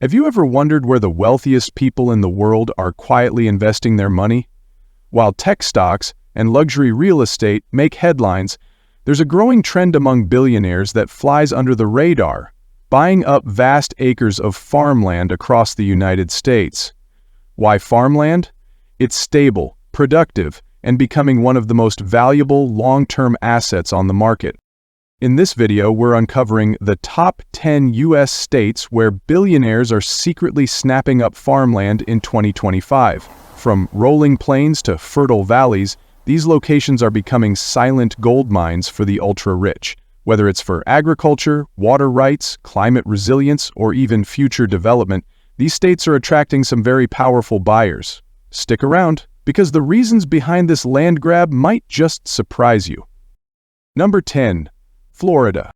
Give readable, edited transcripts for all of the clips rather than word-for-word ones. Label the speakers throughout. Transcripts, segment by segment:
Speaker 1: Have you ever wondered where the wealthiest people in the world are quietly investing their money? While tech stocks and luxury real estate make headlines, there's a growing trend among billionaires that flies under the radar, buying up vast acres of farmland across the United States. Why farmland? It's stable, productive, and becoming one of the most valuable long-term assets on the market. In this video, we're uncovering the top 10 U.S. states where billionaires are secretly snapping up farmland in 2025. From rolling plains to fertile valleys, these locations are becoming silent gold mines for the ultra-rich. Whether it's for agriculture, water rights, climate resilience, or even future development, these states are attracting some very powerful buyers. Stick around, because the reasons behind this land grab might just surprise you. Number 10. Florida.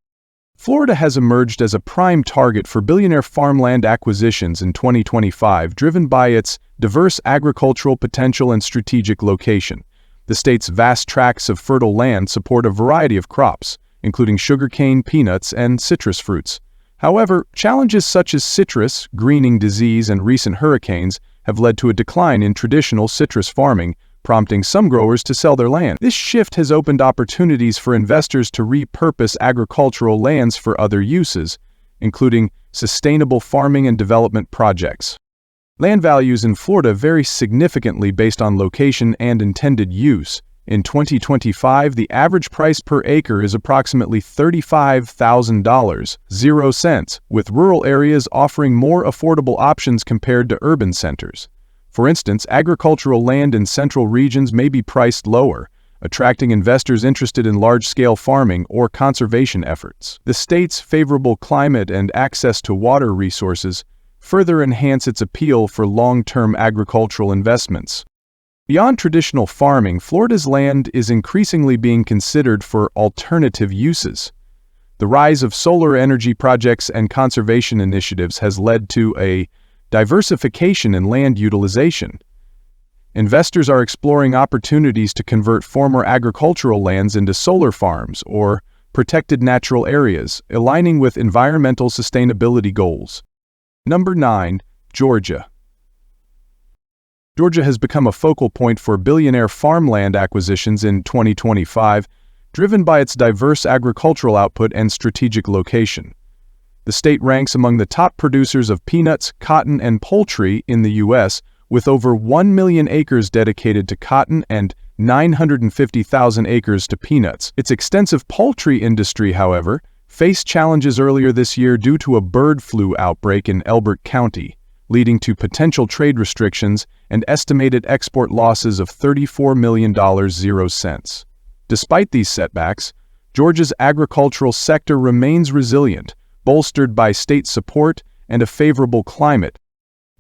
Speaker 1: Florida has emerged as a prime target for billionaire farmland acquisitions in 2025, driven by its diverse agricultural potential and strategic location. The state's vast tracts of fertile land support a variety of crops, including sugarcane, peanuts, and citrus fruits. However, challenges such as citrus, greening disease, and recent hurricanes have led to a decline in traditional citrus farming, prompting some growers to sell their land. This shift has opened opportunities for investors to repurpose agricultural lands for other uses, including sustainable farming and development projects. Land values in Florida vary significantly based on location and intended use. In 2025, the average price per acre is approximately $35,000, with rural areas offering more affordable options compared to urban centers. For instance, agricultural land in central regions may be priced lower, attracting investors interested in large-scale farming or conservation efforts. The state's favorable climate and access to water resources further enhance its appeal for long-term agricultural investments. Beyond traditional farming, Florida's land is increasingly being considered for alternative uses. The rise of solar energy projects and conservation initiatives has led to a diversification in land utilization. Investors are exploring opportunities to convert former agricultural lands into solar farms or protected natural areas, aligning with environmental sustainability goals. Number 9. Georgia. Georgia has become a focal point for billionaire farmland acquisitions in 2025, driven by its diverse agricultural output and strategic location. The state ranks among the top producers of peanuts, cotton, and poultry in the U.S., with over 1 million acres dedicated to cotton and 950,000 acres to peanuts. Its extensive poultry industry, however, faced challenges earlier this year due to a bird flu outbreak in Elbert County, leading to potential trade restrictions and estimated export losses of $34 million. Despite these setbacks, Georgia's agricultural sector remains resilient, bolstered by state support and a favorable climate.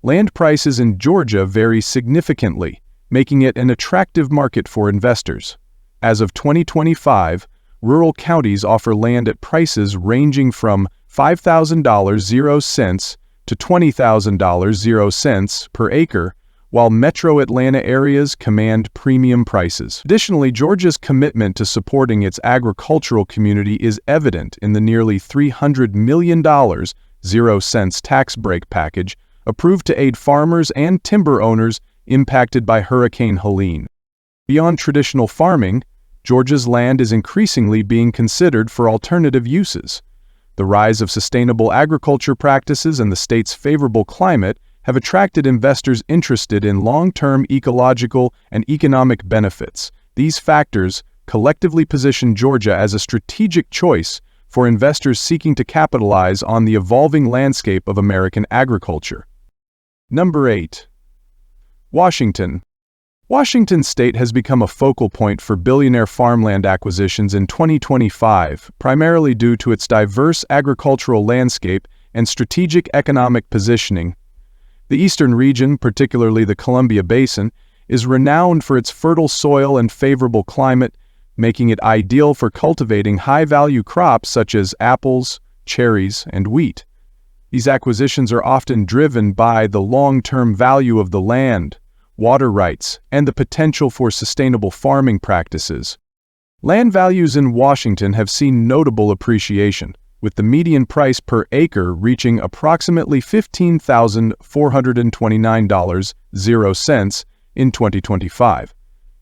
Speaker 1: Land prices in Georgia vary significantly, making it an attractive market for investors. As of 2025, rural counties offer land at prices ranging from $5,000 to $20,000 per acre, while metro Atlanta areas command premium prices. Additionally, Georgia's commitment to supporting its agricultural community is evident in the nearly $300 million tax break package approved to aid farmers and timber owners impacted by Hurricane Helene. Beyond traditional farming, Georgia's land is increasingly being considered for alternative uses. The rise of sustainable agriculture practices and the state's favorable climate have attracted investors interested in long-term ecological and economic benefits. These factors collectively position Georgia as a strategic choice for investors seeking to capitalize on the evolving landscape of American agriculture. Number 8. Washington. Washington state has become a focal point for billionaire farmland acquisitions in 2025, primarily due to its diverse agricultural landscape and strategic economic positioning. The eastern region, particularly the Columbia Basin, is renowned for its fertile soil and favorable climate, making it ideal for cultivating high-value crops such as apples, cherries, and wheat. These acquisitions are often driven by the long-term value of the land, water rights, and the potential for sustainable farming practices. Land values in Washington have seen notable appreciation, with the median price per acre reaching approximately $15,429.00 in 2025.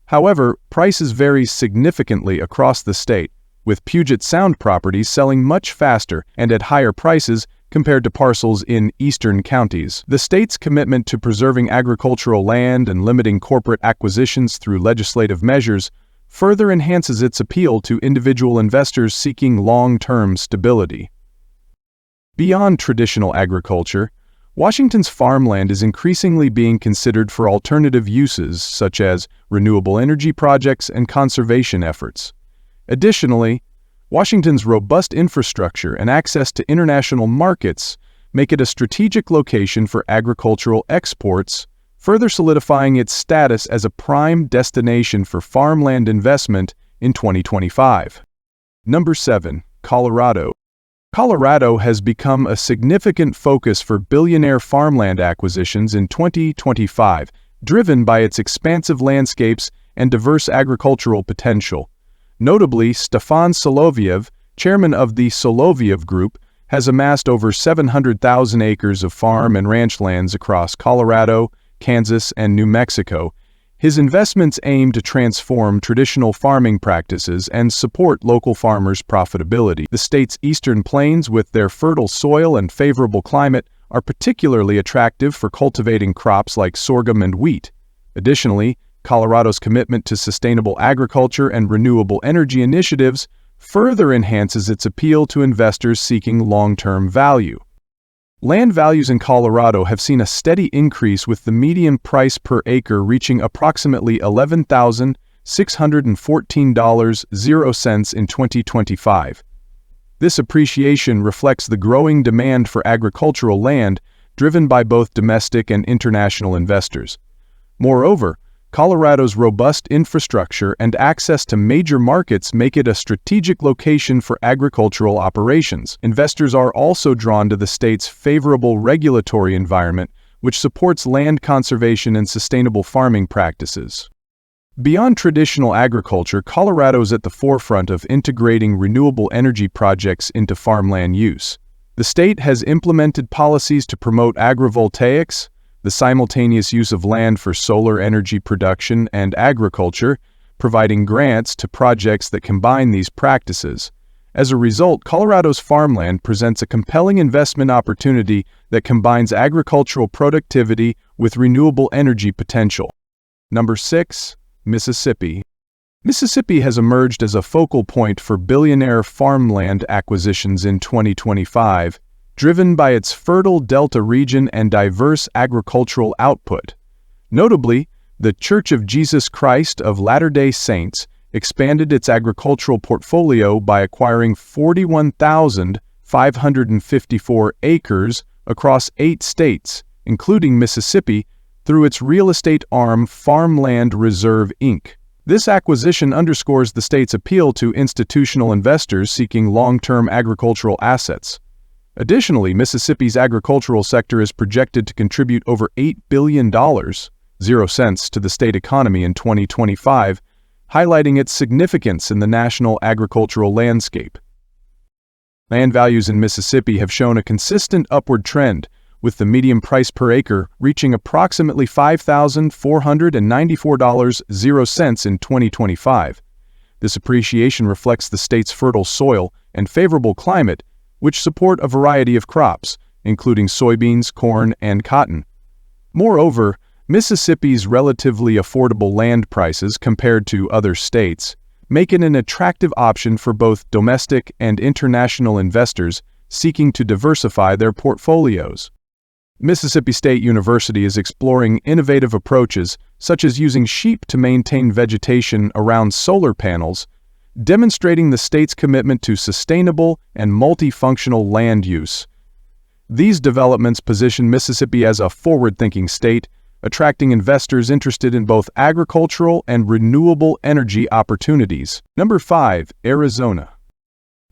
Speaker 1: However, prices vary significantly across the state, with Puget Sound properties selling much faster and at higher prices compared to parcels in eastern counties. The state's commitment to preserving agricultural land and limiting corporate acquisitions through legislative measures further enhances its appeal to individual investors seeking long-term stability. Beyond traditional agriculture, Washington's farmland is increasingly being considered for alternative uses such as renewable energy projects and conservation efforts. Additionally, Washington's robust infrastructure and access to international markets make it a strategic location for agricultural exports, further solidifying its status as a prime destination for farmland investment in 2025. Number 7. Colorado. Colorado has become a significant focus for billionaire farmland acquisitions in 2025, driven by its expansive landscapes and diverse agricultural potential. Notably, Stefan Soloviev, chairman of the Soloviev Group, has amassed over 700,000 acres of farm and ranch lands across Colorado, Kansas, and New Mexico. His investments aim to transform traditional farming practices and support local farmers' profitability. The state's eastern plains, with their fertile soil and favorable climate, are particularly attractive for cultivating crops like sorghum and wheat. Additionally, Colorado's commitment to sustainable agriculture and renewable energy initiatives further enhances its appeal to investors seeking long-term value. Land values in Colorado have seen a steady increase, with the median price per acre reaching approximately $11,614.00 in 2025. This appreciation reflects the growing demand for agricultural land, driven by both domestic and international investors. Moreover, Colorado's robust infrastructure and access to major markets make it a strategic location for agricultural operations. Investors are also drawn to the state's favorable regulatory environment, which supports land conservation and sustainable farming practices. Beyond traditional agriculture, Colorado is at the forefront of integrating renewable energy projects into farmland use. The state has implemented policies to promote agrivoltaics, the simultaneous use of land for solar energy production and agriculture, providing grants to projects that combine these practices. As a result, Colorado's farmland presents a compelling investment opportunity that combines agricultural productivity with renewable energy potential. Number 6. Mississippi. Mississippi has emerged as a focal point for billionaire farmland acquisitions in 2025, driven by its fertile delta region and diverse agricultural output. Notably, the Church of Jesus Christ of Latter-day Saints expanded its agricultural portfolio by acquiring 41,554 acres across 8 states, including Mississippi, through its real estate arm Farmland Reserve, Inc. This acquisition underscores the state's appeal to institutional investors seeking long-term agricultural assets. Additionally, Mississippi's agricultural sector is projected to contribute over $8 billion to the state economy in 2025, highlighting its significance in the national agricultural landscape. Land values in Mississippi have shown a consistent upward trend, with the median price per acre reaching approximately $5,494.00 in 2025. This appreciation reflects the state's fertile soil and favorable climate, which support a variety of crops, including soybeans, corn, and cotton. Moreover, Mississippi's relatively affordable land prices compared to other states make it an attractive option for both domestic and international investors seeking to diversify their portfolios. Mississippi State University is exploring innovative approaches, such as using sheep to maintain vegetation around solar panels, demonstrating the state's commitment to sustainable and multifunctional land use. These developments position Mississippi as a forward-thinking state, attracting investors interested in both agricultural and renewable energy opportunities. Number 5. Arizona.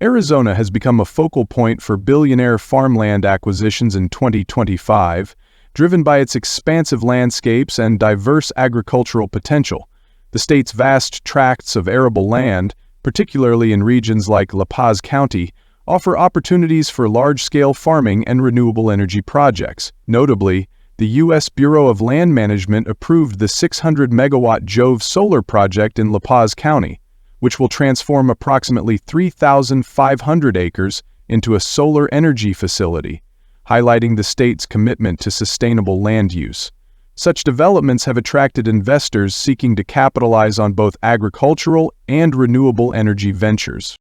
Speaker 1: Arizona has become a focal point for billionaire farmland acquisitions in 2025, driven by its expansive landscapes and diverse agricultural potential. The state's vast tracts of arable land, particularly in regions like La Paz County, offer opportunities for large-scale farming and renewable energy projects. Notably, the U.S. Bureau of Land Management approved the 600-megawatt Jove solar project in La Paz County, which will transform approximately 3,500 acres into a solar energy facility, highlighting the state's commitment to sustainable land use. Such developments have attracted investors seeking to capitalize on both agricultural and renewable energy ventures.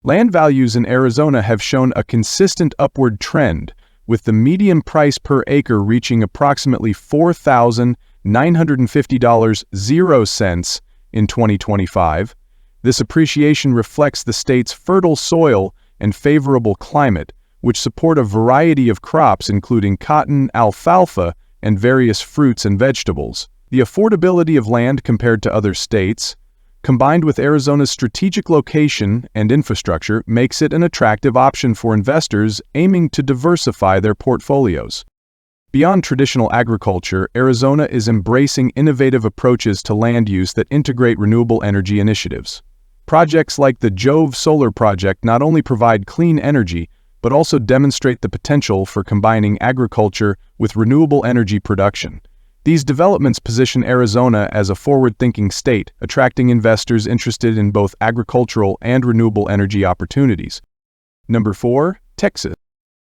Speaker 1: Land values in Arizona have shown a consistent upward trend, with the median price per acre reaching approximately $4,950.00 in 2025. This appreciation reflects the state's fertile soil and favorable climate, which support a variety of crops including cotton, alfalfa, and various fruits and vegetables. The affordability of land compared to other states, combined with Arizona's strategic location and infrastructure, makes it an attractive option for investors aiming to diversify their portfolios. Beyond traditional agriculture, Arizona is embracing innovative approaches to land use that integrate renewable energy initiatives. Projects like the Jove Solar Project not only provide clean energy, but also demonstrate the potential for combining agriculture with renewable energy production. These developments position Arizona as a forward-thinking state, attracting investors interested in both agricultural and renewable energy opportunities. Number 4. Texas.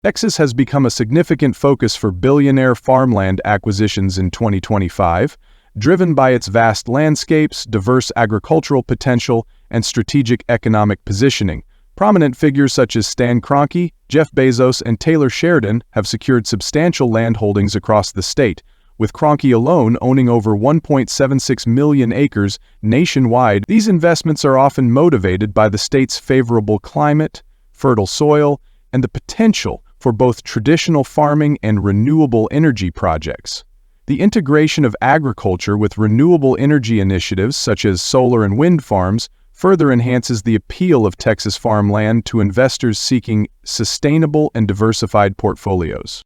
Speaker 1: Texas has become a significant focus for billionaire farmland acquisitions in 2025, driven by its vast landscapes, diverse agricultural potential, and strategic economic positioning. Prominent figures such as Stan Kroenke, Jeff Bezos, and Taylor Sheridan have secured substantial land holdings across the state, with Kroenke alone owning over 1.76 million acres nationwide. These investments are often motivated by the state's favorable climate, fertile soil, and the potential for both traditional farming and renewable energy projects. The integration of agriculture with renewable energy initiatives such as solar and wind farms further enhances the appeal of Texas farmland to investors seeking sustainable and diversified portfolios.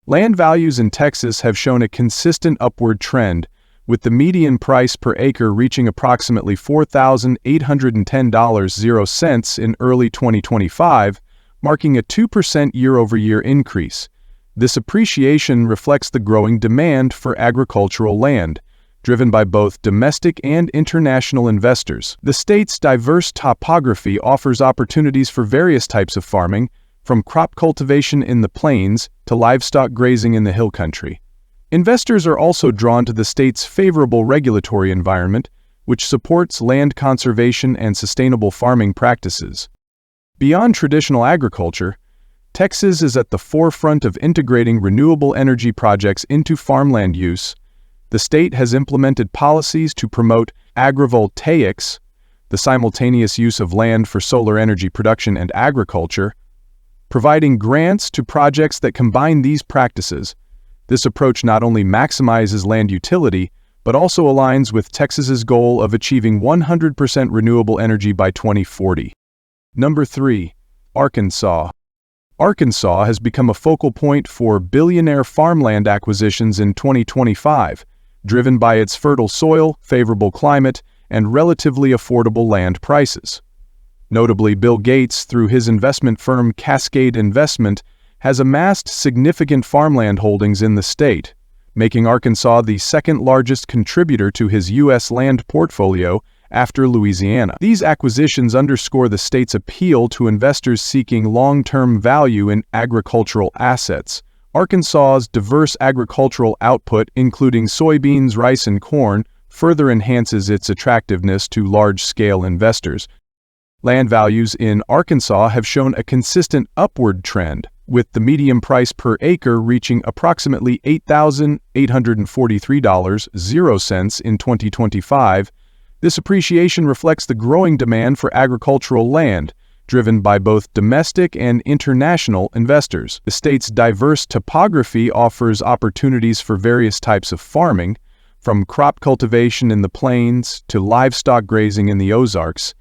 Speaker 1: Land values in Texas have shown a consistent upward trend, with the median price per acre reaching approximately $4,810.00 in early 2025, marking a 2% year-over-year increase. This appreciation reflects the growing demand for agricultural land, driven by both domestic and international investors. The state's diverse topography offers opportunities for various types of farming, from crop cultivation in the plains to livestock grazing in the hill country. Investors are also drawn to the state's favorable regulatory environment, which supports land conservation and sustainable farming practices. Beyond traditional agriculture, Texas is at the forefront of integrating renewable energy projects into farmland use. The state has implemented policies to promote agrivoltaics, the simultaneous use of land for solar energy production and agriculture, providing grants to projects that combine these practices. This approach not only maximizes land utility, but also aligns with Texas's goal of achieving 100% renewable energy by 2040. Number 3. Arkansas. Arkansas has become a focal point for billionaire farmland acquisitions in 2025, driven by its fertile soil, favorable climate, and relatively affordable land prices. Notably, Bill Gates, through his investment firm Cascade Investment, has amassed significant farmland holdings in the state, making Arkansas the second-largest contributor to his U.S. land portfolio after Louisiana. These acquisitions underscore the state's appeal to investors seeking long-term value in agricultural assets. Arkansas's diverse agricultural output, including soybeans, rice, and corn, further enhances its attractiveness to large-scale investors. Land values in Arkansas have shown a consistent upward trend, with the median price per acre reaching approximately $8,843.00 in 2025. This appreciation reflects the growing demand for agricultural land, driven by both domestic and international investors. The state's diverse topography offers opportunities for various types of farming, from crop cultivation in the plains to livestock grazing in the Ozarks.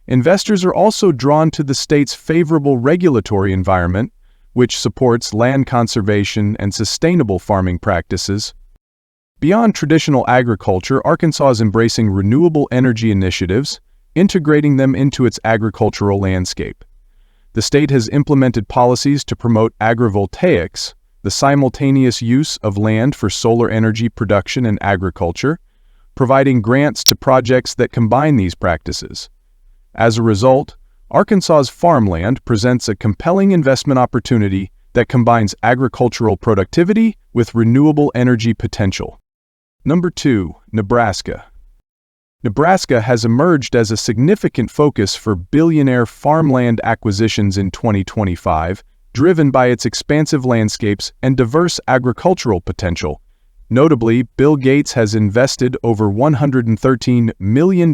Speaker 1: Investors are also drawn to the state's favorable regulatory environment, which supports land conservation and sustainable farming practices. Beyond traditional agriculture, Arkansas is embracing renewable energy initiatives, integrating them into its agricultural landscape. The The state has implemented policies to promote agrivoltaics, the simultaneous use of land for solar energy production and agriculture, providing grants to projects that combine these practices. As a result, Arkansas's Farmland presents a compelling investment opportunity that combines agricultural productivity with renewable energy potential. Number 2, Nebraska. Nebraska has emerged as a significant focus for billionaire farmland acquisitions in 2025, driven by its expansive landscapes and diverse agricultural potential. Notably, Bill Gates has invested over $113 million,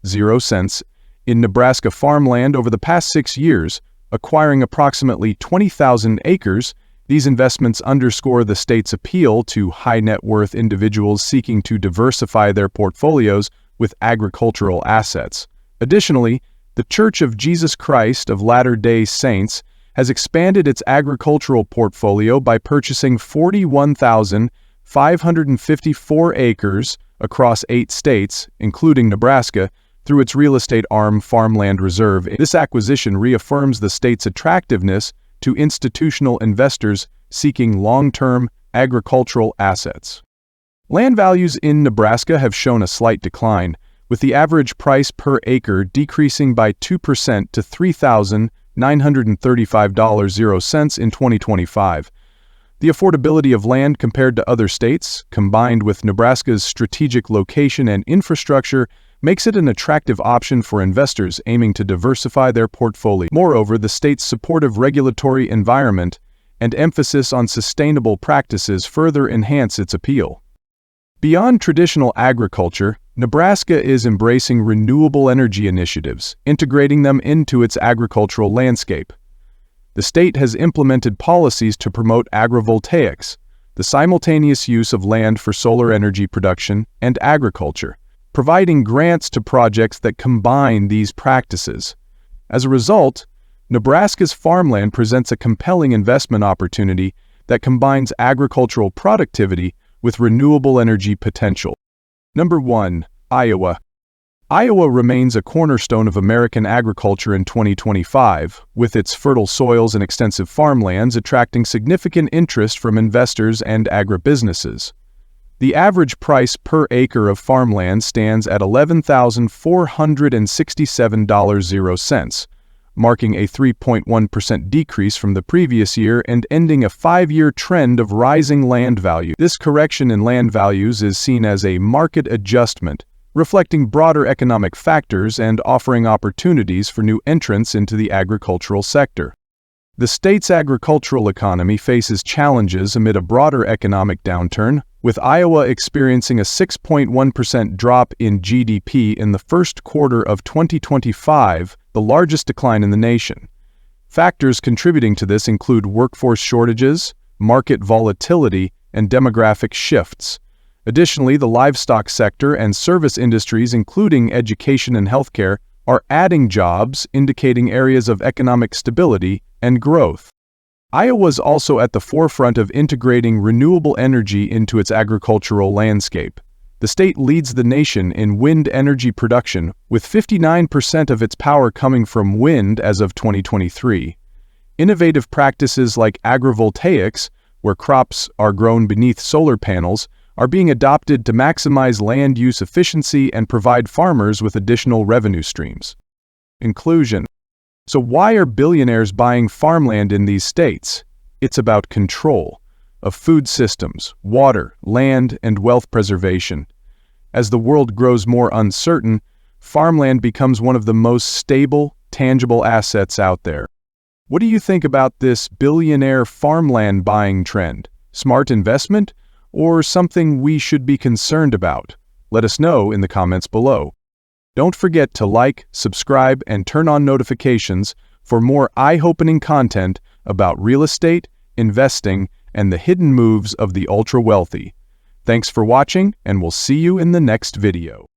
Speaker 1: 0 cents, in Nebraska farmland over the past 6 years, acquiring approximately 20,000 acres. These investments underscore the state's appeal to high-net-worth individuals seeking to diversify their portfolios with agricultural assets. Additionally, the Church of Jesus Christ of Latter-day Saints has expanded its agricultural portfolio by purchasing 41,554 acres across 8 states, including Nebraska, through its real estate arm Farmland Reserve. This acquisition reaffirms the state's attractiveness to institutional investors seeking long-term agricultural assets. Land values in Nebraska have shown a slight decline, with the average price per acre decreasing by 2% to $3,935.00 in 2025. The affordability of land compared to other states, combined with Nebraska's strategic location and infrastructure, makes it an attractive option for investors aiming to diversify their portfolio. Moreover, the state's supportive regulatory environment and emphasis on sustainable practices further enhance its appeal. Beyond traditional agriculture, Nebraska is embracing renewable energy initiatives, integrating them into its agricultural landscape. The state has implemented policies to promote agrivoltaics, the simultaneous use of land for solar energy production and agriculture, providing grants to projects that combine these practices. As a result, Nebraska's farmland presents a compelling investment opportunity that combines agricultural productivity with renewable energy potential. Number 1, Iowa. Iowa remains a cornerstone of American agriculture in 2025, with its fertile soils and extensive farmlands attracting significant interest from investors and agribusinesses. The average price per acre of farmland stands at $11,467.00, marking a 3.1% decrease from the previous year and ending a 5-year trend of rising land value. This correction in land values is seen as a market adjustment, reflecting broader economic factors and offering opportunities for new entrants into the agricultural sector. The state's agricultural economy faces challenges amid a broader economic downturn, with Iowa experiencing a 6.1% drop in GDP in the first quarter of 2025, the largest decline in the nation. Factors contributing to this include workforce shortages, market volatility, and demographic shifts. Additionally, the livestock sector and service industries, including education and healthcare, are adding jobs, indicating areas of economic stability and growth. Iowa is also at the forefront of integrating renewable energy into its agricultural landscape. The state leads the nation in wind energy production, with 59% of its power coming from wind as of 2023. Innovative practices like agrivoltaics, where crops are grown beneath solar panels, are being adopted to maximize land use efficiency and provide farmers with additional revenue streams. Inclusion. So why are billionaires buying farmland in these states? It's about control of food systems, water, land, and wealth preservation. As the world grows more uncertain, farmland becomes one of the most stable, tangible assets out there. What do you think about this billionaire farmland buying trend? Smart investment, or something we should be concerned about? Let us know in the comments below. Don't forget to like, subscribe, and turn on notifications for more eye-opening content about real estate, investing, and the hidden moves of the ultra-wealthy. Thanks for watching, and we'll see you in the next video.